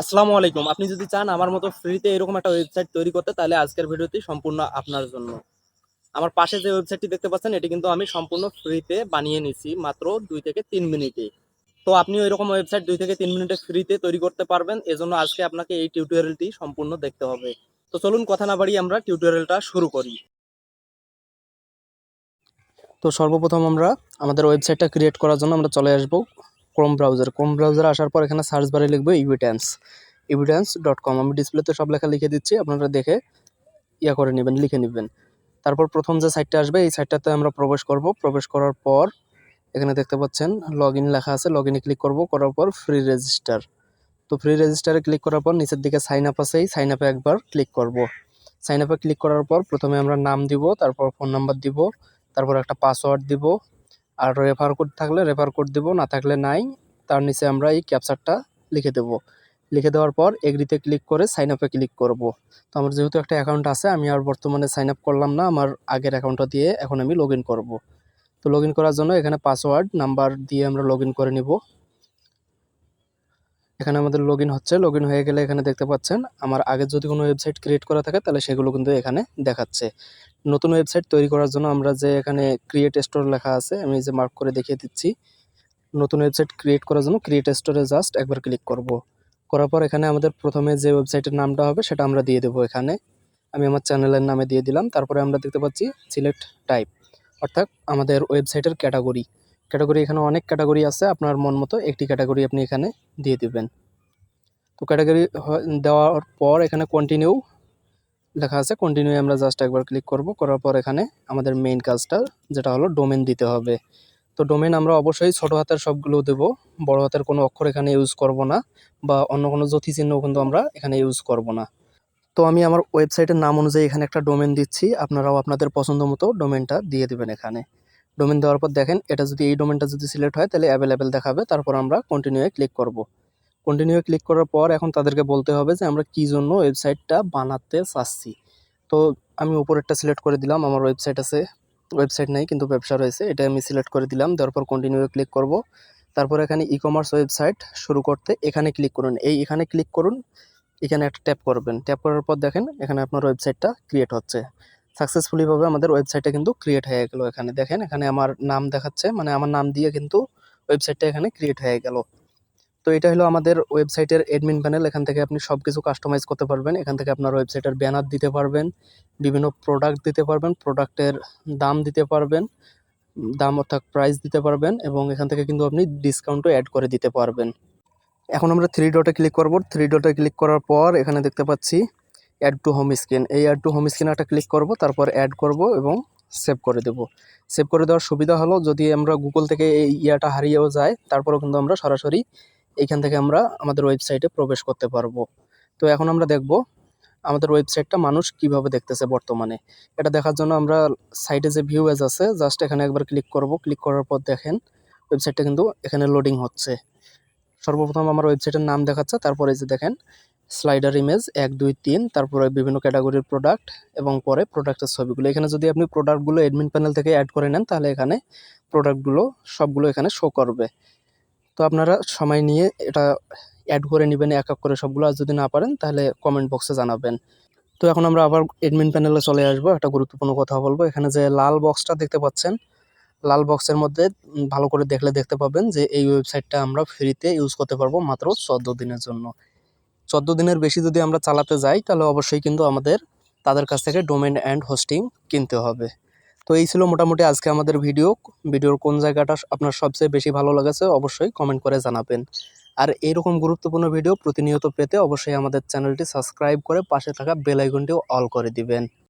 আসসালামু আলাইকুম। আপনি যদি চান আমার মতো ফ্রিতে এরকম একটা ওয়েবসাইট তৈরি করতে, তাহলে আজকের ভিডিওটি সম্পূর্ণ আপনার জন্য। আমার পাশে যে ওয়েবসাইটটি দেখতে পাচ্ছেন, এটি কিন্তু আমি সম্পূর্ণ ফ্রিতে বানিয়ে নিছি মাত্র 2 থেকে 3 মিনিটে। তো আপনিও এরকম ওয়েবসাইট 2 থেকে 3 মিনিটে ফ্রিতে তৈরি করতে পারবেন। এজন্য আজকে আপনাকে এই টিউটোরিয়ালটি সম্পূর্ণ দেখতে হবে। তো চলুন কথা না বাড়িয়ে আমরা টিউটোরিয়ালটা শুরু করি। তো সর্বপ্রথম আমরা আমাদের ওয়েবসাইটটা ক্রিয়েট করার জন্য আমরা চলে আসব ক্রোম ব্রাউজারে আসার পর এখানে সার্চ বারে লিখব evidence.com। আমি ডিসপ্লেতে সব লেখা লিখে দিচ্ছি, আপনারা দেখে করে নেবেন, লিখে নেবেন। তারপর প্রথম যে সাইটটা আসবে এই সাইটটাতে আমরা প্রবেশ করব। প্রবেশ করার পর এখানে দেখতে পাচ্ছেন লগ ইন লেখা আছে, লগ ইনে ক্লিক করব। করার পর ফ্রি রেজিস্টার। তো ফ্রি রেজিস্টারে ক্লিক করার পর নিচের দিকে সাইন আপ আছে, এই সাইন আপে একবার ক্লিক করব। সাইন আপে ক্লিক করার পর প্রথমে আমরা নাম দিব, তারপর ফোন নাম্বার দিব, তারপর একটা পাসওয়ার্ড দিব, আর রেফার কোড থাকলে রেফার কোড দিব, না থাকলে নাই। তার নিচে আমরা এই ক্যাপচারটা লিখে দেব। লিখে দেওয়ার পর এগ্রিতে ক্লিক করে সাইন আপে ক্লিক করব। তো আমার যেহেতু একটা অ্যাকাউন্ট আছে, আমি আর বর্তমানে সাইন আপ করলাম না, আমার আগের অ্যাকাউন্টটা দিয়ে এখন আমি লগ ইন করবো। তো লগ ইন করার জন্য এখানে পাসওয়ার্ড নাম্বার দিয়ে আমরা লগ ইন করে নিব। এখানে আমাদের লগ ইন হচ্ছে। লগ ইন হয়ে গেলে এখানে দেখতে পাচ্ছেন আমার আগে যদি কোনো ওয়েবসাইট ক্রিয়েট করা থাকে তাহলে সেগুলো কিন্তু এখানে দেখাচ্ছে। নতুন ওয়েবসাইট তৈরি করার জন্য আমরা যে এখানে ক্রিয়েট স্টোর লেখা আছে, আমি যে মার্ক করে দেখিয়ে দিচ্ছি। নতুন ওয়েবসাইট ক্রিয়েট করার জন্য ক্রিয়েট স্টোরে জাস্ট একবার ক্লিক করব। করার পর এখানে আমাদের প্রথমে যে ওয়েবসাইটের নামটা হবে সেটা আমরা দিয়ে দেবো। এখানে আমি আমার চ্যানেলের নামে দিয়ে দিলাম। তারপরে আমরা দেখতে পাচ্ছি সিলেক্ট টাইপ, অর্থাৎ আমাদের ওয়েবসাইটের ক্যাটাগরি এখানে অনেক ক্যাটাগরি আছে, আপনার মন মতো একটি ক্যাটাগরি আপনি এখানে দিয়ে দিবেন। তো ক্যাটাগরি দেওয়ার পর এখানে কন্টিনিউ লেখা আছে, কন্টিনিউ আমরা জাস্ট একবার ক্লিক করব। করার পর এখানে আমাদের মেইন কাজটা যেটা হলো ডোমেন দিতে হবে। তো ডোমেন আমরা অবশ্যই ছোট হাতের সবগুলো দেব, বড় হাতের কোনো অক্ষর এখানে ইউজ করব না, বা অন্য কোনো যথি চিহ্ন কিন্তু আমরা এখানে ইউজ করব না। তো আমি আমার ওয়েবসাইটের নাম অনুযায়ী এখানে একটা ডোমেন দিচ্ছি, আপনারাও আপনাদের পছন্দ মতো ডোমেনটা দিয়ে দিবেন। এখানে ডোমেন দেওয়ার পর দেখেন এটা যদি এই ডোমেনটা যদি সিলেক্ট হয় তাহলে অ্যাভেলেবেল দেখাবে। তারপর আমরা কন্টিনিউয়ে ক্লিক করব। কন্টিনিউয়ে ক্লিক করার পর এখন তাদেরকে বলতে হবে যে আমরা কি জন্য ওয়েবসাইটটা বানাতে চাচ্ছি। তো আমি উপরেরটা সিলেক্ট করে দিলাম, আমার ওয়েবসাইট আছে, ওয়েবসাইট নাই কিন্তু ব্যবসা রয়েছে, এটা আমি সিলেক্ট করে দিলাম। দেওয়ার পর কন্টিনিউয়ে ক্লিক করব। তারপর এখানে ই কমার্স ওয়েবসাইট শুরু করতে এখানে ক্লিক করুন, এখানে ক্লিক করুন। এখানে একটা ট্যাপ করবেন, ট্যাপ করার পর দেখেন এখানে আপনার ওয়েবসাইটটা ক্রিয়েট হচ্ছে সাকসেসফুলি ভাবে। আমাদের ওয়েবসাইটটা কিন্তু ক্রিয়েট হয়ে গেল। এখানে দেখেন এখানে আমার নাম দেখাচ্ছে, মানে আমার নাম দিয়ে কিন্তু ওয়েবসাইটটা এখানে ক্রিয়েট হয়ে গেল। তো এটা হলো আমাদের ওয়েবসাইটের অ্যাডমিন প্যানেল। এখান থেকে আপনি সবকিছু কাস্টমাইজ করতে পারবেন। এখান থেকে আপনার ওয়েবসাইটের ব্যানার দিতে পারবেন, বিভিন্ন প্রোডাক্ট দিতে পারবেন, প্রোডাক্টের দাম দিতে পারবেন, দাম অর্থাৎ প্রাইস দিতে পারবেন, এবং এখান থেকে কিন্তু আপনি ডিসকাউন্টও অ্যাড করে দিতে পারবেন। এখন আমরা থ্রি ডটে ক্লিক করব। থ্রি ডটে ক্লিক করার পর এখানে দেখতে পাচ্ছি অ্যাড টু হোম স্ক্রিন। এই অ্যাড টু হোম স্ক্রিনে একটা ক্লিক করব, তারপর অ্যাড করব এবং সেভ করে দেব। সেভ করে দেওয়ার সুবিধা হলো যদি আমরা গুগল থেকে এই ইয়াটা হারিয়েও যায়, তারপরেও কিন্তু আমরা সরাসরি এইখান থেকে আমরা আমাদের ওয়েবসাইটে প্রবেশ করতে পারবো। তো এখন আমরা দেখব আমাদের ওয়েবসাইটটা মানুষ কিভাবে দেখতেছে বর্তমানে। এটা দেখার জন্য আমরা সাইটে যে ভিউ এজ আছে জাস্ট এখানে একবার ক্লিক করব। ক্লিক করার পর দেখেন ওয়েবসাইটটা কিন্তু এখানে লোডিং হচ্ছে। সর্বপ্রথম আমার ওয়েবসাইটের নাম দেখাচ্ছে, তারপরে যে দেখেন স্লাইডার ইমেজ 1 2 3, তারপরে বিভিন্ন ক্যাটাগরির প্রোডাক্ট, এবং পরে প্রোডাক্টের ছবিগুলো। এখানে যদি আপনি প্রোডাক্টগুলো অ্যাডমিন প্যানেল থেকে অ্যাড করে নেন তাহলে এখানে প্রোডাক্টগুলো সবগুলো এখানে শো করবে। তো আপনারা সময় নিয়ে এটা অ্যাড করে নেবেন এক এক করে সবগুলো, আর যদি না পারেন তাহলে কমেন্ট বক্সে জানাবেন। তো এখন আমরা আবার অ্যাডমিন প্যানেলে চলে আসবো। একটা গুরুত্বপূর্ণ কথা বলবো, এখানে যে লাল বক্সটা দেখতে পাচ্ছেন, লাল বক্সের মধ্যে ভালো করে দেখলে দেখতে পাবেন যে এই ওয়েবসাইটটা আমরা ফ্রিতে ইউজ করতে পারবো মাত্র 14 দিনের জন্য। 14 দিনের বেশি যদি আমরা চালাতে যাই তাহলে অবশ্যই কিন্তু আমাদের তাদের কাছ থেকে ডোমেন অ্যান্ড হোস্টিং কিনতে হবে। তো এই ছিল মোটামুটি আজকে আমাদের ভিডিওর কোন জায়গাটা আপনার সবচেয়ে বেশি ভালো লেগেছে অবশ্যই কমেন্ট করে জানাবেন। আর এইরকম গুরুত্বপূর্ণ ভিডিও প্রতিনিয়ত পেতে অবশ্যই আমাদের চ্যানেলটি সাবস্ক্রাইব করে পাশে থাকা বেল আইকনটিও অল করে দিবেন।